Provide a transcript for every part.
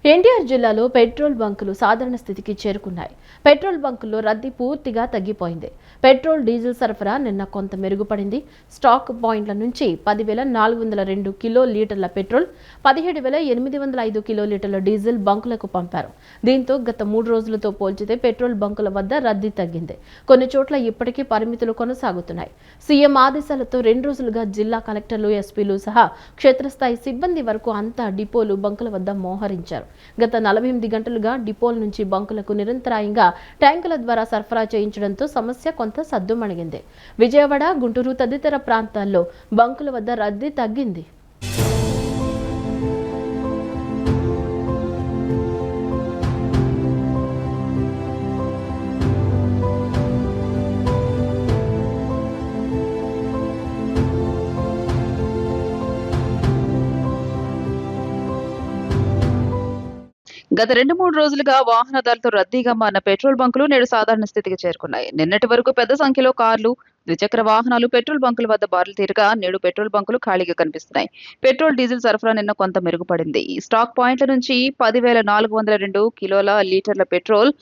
ఎన్టీఆర్ జిల్లాలో పెట్రోల్ బంకులు సాధారణ స్థితికి చేరుకున్నాయి. పెట్రోల్ బంకుల్లో రద్దీ పూర్తిగా తగ్గిపోయింది. పెట్రోల్, డీజిల్ సరఫరా నిన్న కొంత మెరుగుపడింది. స్టాక్ పాయింట్ల నుంచి 10,402 కిలో లీటర్ల పెట్రోల్, 17,805 కిలో లీటర్ల డీజిల్ బంకులకు పంపారు. దీంతో గత 3 రోజులతో పోల్చితే పెట్రోల్ బంకుల వద్ద రద్దీ తగ్గింది. కొన్ని చోట్ల ఇప్పటికీ పరిమితులు కొనసాగుతున్నాయి. సీఎం ఆదేశాలతో 2 రోజులుగా జిల్లా కలెక్టర్లు, ఎస్పీలు సహా క్షేత్రస్థాయి సిబ్బంది వరకు అంతా డిపోలు, బంకుల వద్ద మోహరించారు. గత 48 గంటలుగా డిపోల నుంచి బంకులకు నిరంతరాయంగా ట్యాంకుల ద్వారా సరఫరా చేయించడంతో సమస్య కొంత సద్దుమణిగింది. విజయవాడ, గుంటూరు తదితర ప్రాంతాల్లో బంకుల వద్ద రద్దీ తగ్గింది. గత 2-3 రోజులుగా వాహనదారులతో రద్దీగా మారిన పెట్రోల్ బంకులు నేడు సాధారణ స్థితికి చేరుకున్నాయి. నిన్నటి వరకు పెద్ద సంఖ్యలో కార్లు, ద్విచక్ర వాహనాలు పెట్రోల్ బంకుల వద్ద బారులు తీరగా నేడు పెట్రోల్ బంకులు ఖాళీగా కనిపిస్తున్నాయి. పెట్రోల్, డీజిల్ సరఫరా నిన్న కొంత మెరుగుపడింది. ఈ స్టాక్ పాయింట్ల నుంచి 10,402 కిలోల లీటర్ల పెట్రోల్,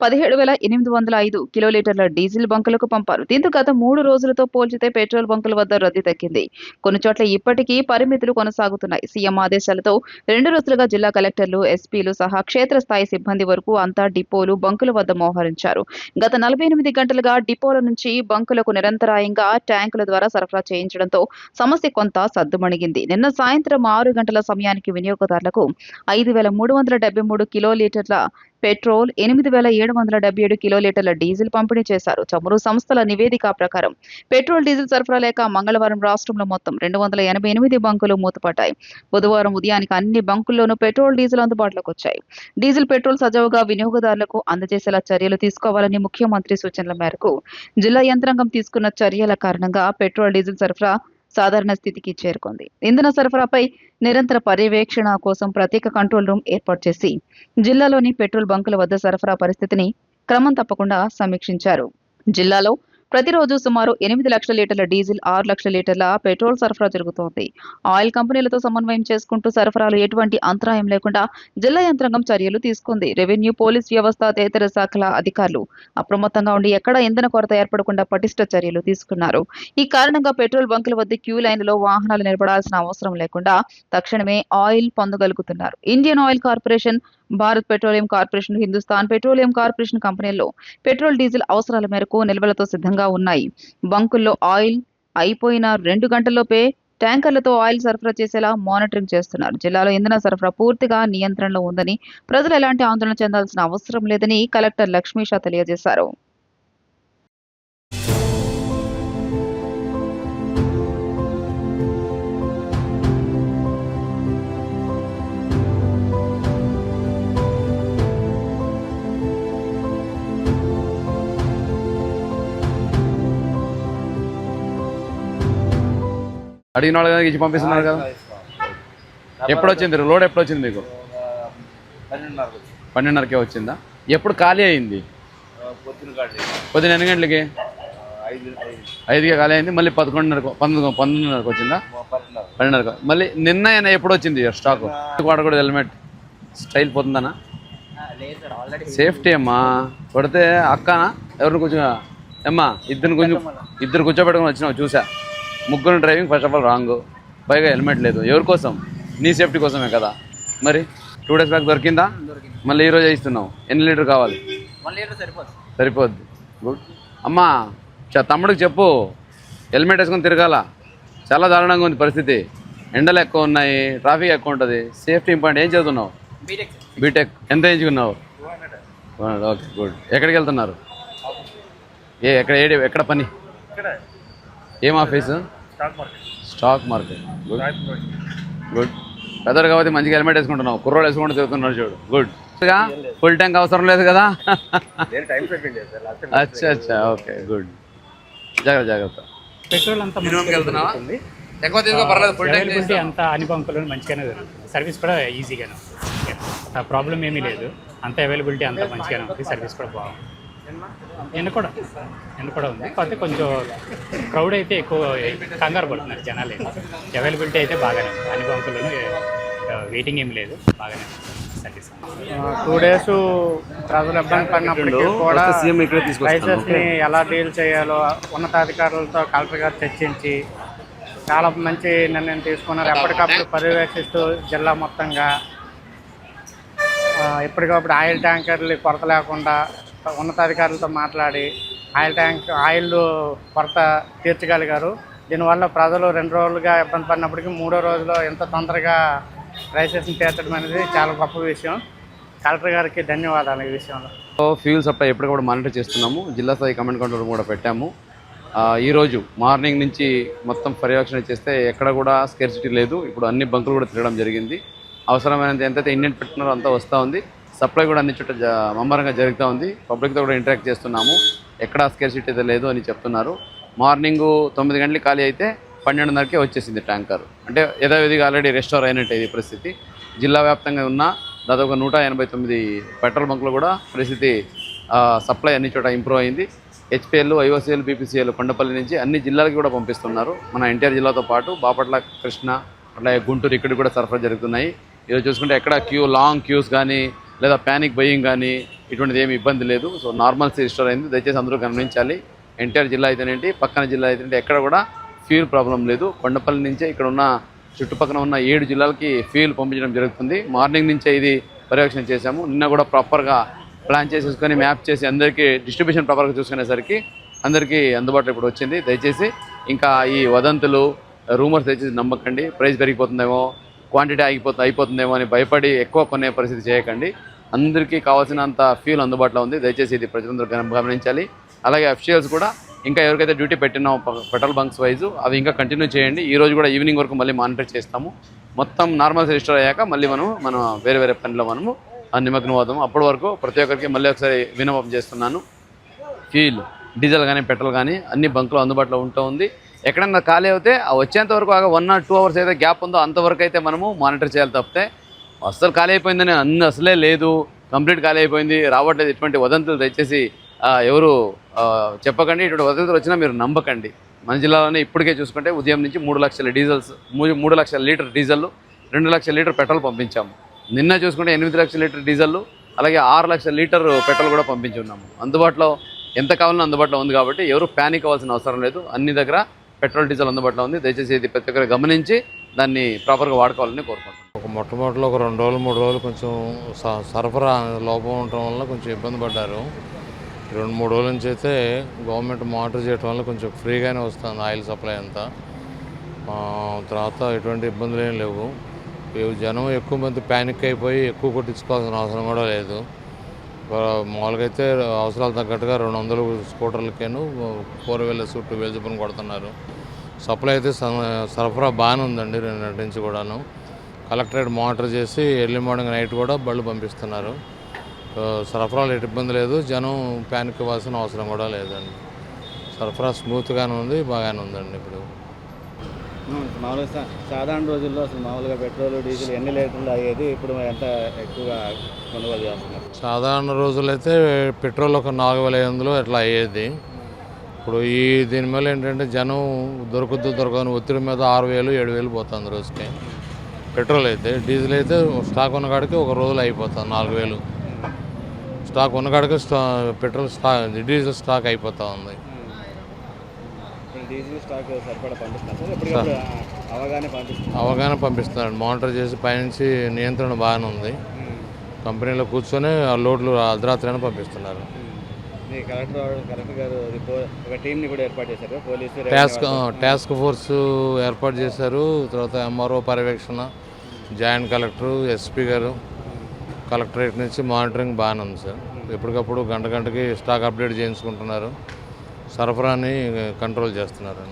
17,805 కిలో లీటర్ల డీజిల్ బంకులకు పంపారు. దీంతో గత 3 రోజులతో పోల్చితే పెట్రోల్ బంకుల వద్ద రద్దీ తగ్గింది. కొన్ని చోట్ల ఇప్పటికీ పరిమితులు కొనసాగుతున్నాయి. సీఎం ఆదేశాలతో 2 రోజులుగా జిల్లా కలెక్టర్లు, ఎస్పీలు సహా క్షేత్రస్థాయి సిబ్బంది వరకు అంతా డిపోలు, బంకుల వద్ద మోహరించారు. గత 48 గంటలుగా డిపోల నుంచి బంకులకు నిరంతరాయంగా ట్యాంకుల ద్వారా సరఫరా చేయించడంతో సమస్య కొంత సద్దుమణిగింది. నిన్న సాయంత్రం 6 గంటల సమయానికి వినియోగదారులకు 5,373 కిలో లీటర్ల పెట్రోల్, 8,777 కిలో లీటర్ల డీజిల్ పంపిణీ చేశారు. చమురు సంస్థల నివేదిక ప్రకారం పెట్రోల్, డీజిల్ సరఫరా లేక మంగళవారం రాష్ట్రంలో మొత్తం 288 బంకులు మూతపడ్డాయి. బుధవారం ఉదయానికి అన్ని బంకుల్లోనూ పెట్రోల్, డీజిల్ అందుబాటులోకి వచ్చాయి. డీజిల్, పెట్రోల్ సజావుగా వినియోగదారులకు అందజేసేలా చర్యలు తీసుకోవాలని ముఖ్యమంత్రి సూచనల మేరకు జిల్లా యంత్రాంగం తీసుకున్న చర్యల కారణంగా పెట్రోల్, డీజిల్ సరఫరా సాధారణ స్థితికి చేరుకుంది. ఇంధన సరఫరాపై నిరంతర పర్యవేక్షణ కోసం ప్రత్యేక కంట్రోల్ రూమ్ ఏర్పాటు చేసి జిల్లాలోని పెట్రోల్ బంకుల వద్ద సరఫరా పరిస్థితిని క్రమం తప్పకుండా సమీక్షించారు. జిల్లాలో ప్రతిరోజు సుమారు 8 లక్షల లీటర్ల డీజిల్, 6 లక్షల లీటర్ల పెట్రోల్ సరఫరా జరుగుతోంది. ఆయిల్ కంపెనీలతో సమన్వయం చేసుకుంటూ సరఫరాలు ఎటువంటి అంతరాయం లేకుండా జిల్లా యంత్రాంగం చర్యలు తీసుకుంది. రెవెన్యూ, పోలీస్ వ్యవస్థ, తదితర శాఖల అధికారులు అప్రమత్తంగా ఉండి ఎక్కడ ఇంధన కొరత ఏర్పడకుండా పటిష్ట చర్యలు తీసుకున్నారు. ఈ కారణంగా పెట్రోల్ బంకుల వద్ద క్యూ లైన్లలో వాహనాలు నిలబడాల్సిన అవసరం లేకుండా తక్షణమే ఆయిల్ పొందగలుగుతున్నారు. Indian Oil Corporation, Bharat Petroleum Corporation, Hindustan Petroleum Corporation కంపెనీల్లో పెట్రోల్, డీజిల్ అవసరాల మేరకు నిల్వలతో సిద్ధంగా ఉన్నాయి. బంకుల్లో ఆయిల్ అయిపోయిన 2 గంటల్లోపే ట్యాంకర్లతో ఆయిల్ సరఫరా చేసేలా మానిటరింగ్ చేస్తున్నారు. జిల్లాలో ఇంధన సరఫరా పూర్తిగా నియంత్రణలో ఉందని, ప్రజలు ఎలాంటి ఆందోళన చెందాల్సిన అవసరం లేదని కలెక్టర్ లక్ష్మీషా తెలియజేశారు. అడిగిన వాళ్ళు ఇచ్చి పంపిస్తున్నారు కదా. ఎప్పుడు వచ్చింది లోడ్? ఎప్పుడు వచ్చింది మీకు? 12:30కే వచ్చిందా? ఎప్పుడు ఖాళీ అయింది? పొద్దున ఎన్ని గంటలకి? 5కే ఖాళీ అయింది. మళ్ళీ 11:30కి వచ్చిందా? 12:30. మళ్ళీ నిన్న ఎప్పుడు వచ్చింది స్టాక్? వాడకూడదు హెల్మెట్, స్టైల్ పోతుందనా? సేఫ్టీ అమ్మా. కొడితే అక్కనా ఎవరిని కొంచెం అమ్మా ఇద్దరు కూర్చోబెట్టుకుని వచ్చినావు చూసా. ముగ్గురు driving first of all wrong, పైగా హెల్మెట్ లేదు. ఎవరి కోసం? నీ సేఫ్టీ కోసమే కదా. మరి 2 డేస్ బ్యాక్ దొరికిందా? మళ్ళీ ఈరోజు వేయిస్తున్నావు. ఎన్ని లీటర్ కావాలి? 1 లీటర్ సరిపోద్ది. గుడ్ అమ్మా. తమ్ముడికి చెప్పు, హెల్మెట్ వేసుకొని తిరగాల. చాలా దారుణంగా ఉంది పరిస్థితి. ఎండలు ఎక్కువ ఉన్నాయి, ట్రాఫిక్ ఎక్కువ ఉంటుంది. Safety important. ఏం చదువుతున్నావు? బీటెక్. ఎంత ఎంచుకున్నావు? Okay, good. ఎక్కడికి వెళ్తున్నారు? ఎక్కడ పని? ఏం ఆఫీసు? Stock market. గుడ్. పెద్దరు కాబట్టి మంచిగా హెల్మెట్ వేసుకుంటున్నావు. కుర్రోడు వేసుకుంటూ తిరుగుతున్నాడు చూడు. గుడ్. ఫుల్ ట్యాంక్ అవసరం లేదు కదా? అచ్చా ఓకే, గుడ్. జాగ్రత్త. పెట్రోల్ అంతా వెళ్తున్నావా? ఎక్కువ తీసుకో, పర్లేదు. ఫుల్ ట్యాంక్ అంతా అన్ని బంకుల్లో మంచిగానే జరుగుతుంది. సర్వీస్ కూడా ఈజీగానే ఉంది. ప్రాబ్లం ఏమీ లేదు. అంత అవైలబిలిటీ అంతా మంచిగానే ఉంది. సర్వీస్ కూడా బాగుంది. ఎండ కూడా ఉంది. కాకపోతే కొంచెం క్రౌడ్ అయితే ఎక్కువ కంగారు పడుతున్నారు జనాలు. అవైలబిలిటీ అయితే బాగానే ఉంది. అన్ని బంకుల్లోనూ వెయిటింగ్ ఏం లేదు, బాగానే ఉంది. సర్వీస్. 2 డేస్ ప్రజలు ఇబ్బంది పడినప్పటికీ కూడా సీఎం ఇక్కడ తీసుకొస్తాను రైసెస్ని ఎలా డీల్ చేయాలో ఉన్నతాధికారులతో కలెక్టర్ గారు చర్చించి చాలా మంచి నిర్ణయం తీసుకున్నారు. ఎప్పటికప్పుడు పర్యవేక్షిస్తూ జిల్లా మొత్తంగా ఎప్పటికప్పుడు ఆయిల్ ట్యాంకర్లు కొరత లేకుండా ఉన్నతాధికారులతో మాట్లాడి ఆయిల్ కొరత తీర్చగలిగారు. దీనివల్ల ప్రజలు 2 రోజులుగా ఇబ్బంది పడినప్పటికీ 3వ రోజులో ఎంత తొందరగా రైసెస్ని తీర్చడం అనేది చాలా గొప్ప విషయం. కలెక్టర్ గారికి ధన్యవాదాలు ఈ విషయంలో. ఫ్యూల్ సప్లై ఎప్పటికప్పుడు మానిటర్ చేస్తున్నాము. జిల్లా స్థాయి కమాండ్ కంట్రోల్ కూడా పెట్టాము. ఈరోజు మార్నింగ్ నుంచి మొత్తం పర్యవేక్షణ చేస్తే ఎక్కడ కూడా స్కేర్సిటీ లేదు. ఇప్పుడు అన్ని బంకులు కూడా తిరగడం జరిగింది. అవసరమైనంత ఎంతైతే ఇండియన్ పెట్టుకున్నారో అంతా వస్తూ ఉంది. సప్లై కూడా అన్ని చోట్ల ముమ్మరంగా జరుగుతూ ఉంది. పబ్లిక్తో కూడా ఇంటరాక్ట్ చేస్తున్నాము. ఎక్కడ స్కేర్సిటీ అయితే లేదు అని చెప్తున్నారు. మార్నింగ్ 9 గంటలకు ఖాళీ అయితే 12:30కే వచ్చేసింది ట్యాంకర్. అంటే యథావిధిగా ఆల్రెడీ రెస్టోర్ అయినట్టు ఇది పరిస్థితి. జిల్లా వ్యాప్తంగా ఉన్న దాదాపు 189 పెట్రోల్ బంకులు కూడా పరిస్థితి సప్లై అన్ని చోట ఇంప్రూవ్ అయింది. హెచ్పిఎల్, ఐఓసిఎల్, బీపీసీఎల్ కొండపల్లి నుంచి అన్ని జిల్లాలకి కూడా పంపిస్తున్నారు. మన ఎన్టీఆర్ జిల్లాతో పాటు బాపట్ల, కృష్ణ, అట్లాగే గుంటూరు ఇక్కడికి కూడా సరఫరా జరుగుతున్నాయి. ఈరోజు చూసుకుంటే ఎక్కడ లాంగ్ క్యూస్ కానీ లేదా ప్యానిక్ బయింగ్ కానీ ఇటువంటిది ఏమి ఇబ్బంది లేదు. సో నార్మల్సీ రిస్టోర్ అయింది. దయచేసి అందరూ గమనించాలి. ఎన్టీఆర్ జిల్లా అయితేనేంటి, పక్కన జిల్లా అయితేనేంటి ఎక్కడ కూడా ఫ్యూల్ ప్రాబ్లం లేదు. కొండపల్లి నుంచే ఇక్కడ ఉన్న చుట్టుపక్కల ఉన్న 7 జిల్లాలకి ఫ్యూల్ పంపించడం జరుగుతుంది. మార్నింగ్ నుంచే ఇది పర్యవేక్షణ చేశాము. నిన్న కూడా ప్రాపర్గా ప్లాన్ చేసేసుకొని మ్యాప్ చేసి అందరికీ డిస్ట్రిబ్యూషన్ ప్రాపర్గా చూసుకునేసరికి అందరికీ అందుబాటులో ఇప్పుడు వచ్చింది. దయచేసి ఇంకా ఈ వదంతులు, రూమర్స్ దయచేసి నమ్మకండి. ప్రైస్ పెరిగిపోతుందేమో, క్వాంటిటీ అయిపోతుందేమో అని భయపడి ఎక్కువ కొనే పరిస్థితి చేయకండి. అందరికీ కావాల్సినంత ఫ్యూల్ అందుబాటులో ఉంది. దయచేసి ఇది ప్రజలందరూ గమనించాలి. అలాగే అఫీషియల్స్ కూడా ఇంకా ఎవరికైతే డ్యూటీ పెట్టినా పెట్రోల్ బంక్స్ వైజు అవి ఇంకా కంటిన్యూ చేయండి. ఈరోజు కూడా ఈవినింగ్ వరకు మళ్ళీ మానిటర్ చేస్తాము. మొత్తం నార్మల్ రిజిస్టర్ అయ్యాక మళ్ళీ మనం వేరే పనిలో మనము నిమగ్నం అవుతాము. అప్పటి వరకు ప్రతి ఒక్కరికి మళ్ళీ ఒకసారి విన్నపం చేస్తున్నాను. ఫ్యూల్, డీజిల్ కానీ పెట్రోల్ కానీ అన్ని బంకులు అందుబాటులో ఉంటుంది. ఎక్కడన్నా ఖాళీ అవుతే వచ్చేంత వరకు 1 or 2 hours అయితే గ్యాప్ ఉందో అంతవరకు అయితే మనము మానిటర్ చేయాలి తప్పితే అస్సలు ఖాళీ అయిపోయిందని అసలే లేదు, కంప్లీట్ ఖాళీ అయిపోయింది, రావట్లేదు, ఇటువంటి వదంతులు దయచేసి ఎవరు చెప్పకండి. ఇటువంటి వదంతులు వచ్చినా మీరు నమ్మకండి. మన జిల్లాలోనే ఇప్పటికే చూసుకుంటే ఉదయం నుంచి 3 లక్షల డీజిల్స్, 3 లక్షల లీటర్ డీజిల్, 2 లక్షల లీటర్ పెట్రోల్ పంపించాము. నిన్న చూసుకుంటే 8 లక్షల లీటర్ డీజిల్, అలాగే 6 లక్షల లీటర్ పెట్రోల్ కూడా పంపించి ఉన్నాము. అందుబాటులో ఎంత కావాలన్నా అందుబాటులో ఉంది కాబట్టి ఎవరు ప్యానిక్ అవ్వాల్సిన అవసరం లేదు. అన్ని దగ్గర పెట్రోల్, డీజిల్ అందుబాటులో ఉంది. దయచేసి ఇది ప్రతి ఒక్కరు గమనించి దాన్ని ప్రాపర్గా వాడుకోవాలని కోరుకుంటున్నాం. మొట్టమొదటిలో ఒక 2 రోజులు 3 రోజులు కొంచెం సరఫరా లోపం ఉండటం వల్ల కొంచెం ఇబ్బంది పడ్డారు. 2-3 రోజుల నుంచి అయితే గవర్నమెంట్ మానిటర్ చేయడం వల్ల కొంచెం ఫ్రీగానే వస్తుంది ఆయిల్ సప్లై అంతా. తర్వాత ఎటువంటి ఇబ్బందులు ఏం లేవు. జనం ఎక్కువ మంది ప్యానిక్ అయిపోయి ఎక్కువ కొట్టించుకోవాల్సిన అవసరం కూడా లేదు. మామూలుగా అయితే అవసరాలు తగ్గట్టుగా 200 స్కూటర్లకేను 4 wheelers 2 wheelers చొప్పున కొడుతున్నారు. సప్లై అయితే సరఫరా బాగానే ఉందండి. 2 నుంచి కూడాను కలెక్టరేట్ మానిటర్ చేసి ఎర్లీ మార్నింగ్ నైట్ కూడా బళ్ళు పంపిస్తున్నారు. సరఫరాలు ఎటు ఇబ్బంది లేదు. జనం ప్యానిక్ ఇవ్వాల్సిన అవసరం కూడా లేదండి. సరఫరా స్మూత్గానే ఉంది, బాగానే ఉందండి. ఇప్పుడు మామూలుగా సాధారణ రోజుల్లో అసలు మామూలుగా పెట్రోల్, డీజిల్ ఎన్ని లీటర్లు అయ్యేది, ఇప్పుడు ఎంత ఎక్కువగా కొనుగోలు చేస్తున్నారు? సాధారణ రోజులైతే పెట్రోల్ ఒక 4,500 అట్లా అయ్యేది. ఇప్పుడు దీని మీద ఏంటంటే జనం దొరకని ఒత్తిడి మీద 6,000, 7,000 పోతుంది రోజుకి పెట్రోల్ అయితే. డీజిల్ అయితే స్టాక్ ఉన్న కాడికి ఒక రోజులో అయిపోతుంది 4,000. స్టాక్ ఉన్న కాడికి పెట్రోల్ డీజిల్ స్టాక్ అయిపోతూ ఉంది. డీజిల్ స్టాక్ సరిపడా పంపిస్తున్నారు సార్? అవగాహన పంపిస్తున్నాడు. మానిటర్ చేసి పైనుంచి నియంత్రణ బాగానే ఉంది. కంపెనీలో కూర్చొని ఆ లోడ్లు అర్ధరాత్రైనా పంపిస్తున్నారు. కలెక్టర్ గారు ఒక టీంని కూడా ఏర్పాటు చేశారు. పోలీసు టాస్క్ ఫోర్స్ ఏర్పాటు చేశారు. తర్వాత ఎంఆర్ఓ పర్యవేక్షణ, జాయింట్ కలెక్టర్, ఎస్పీ గారు, కలెక్టరేట్ నుంచి మానిటరింగ్ బాగానే ఉంది సార్. ఎప్పటికప్పుడు గంటకి స్టాక్ అప్డేట్ చేయించుకుంటున్నారు. సరఫరాని కంట్రోల్ చేస్తున్నారు.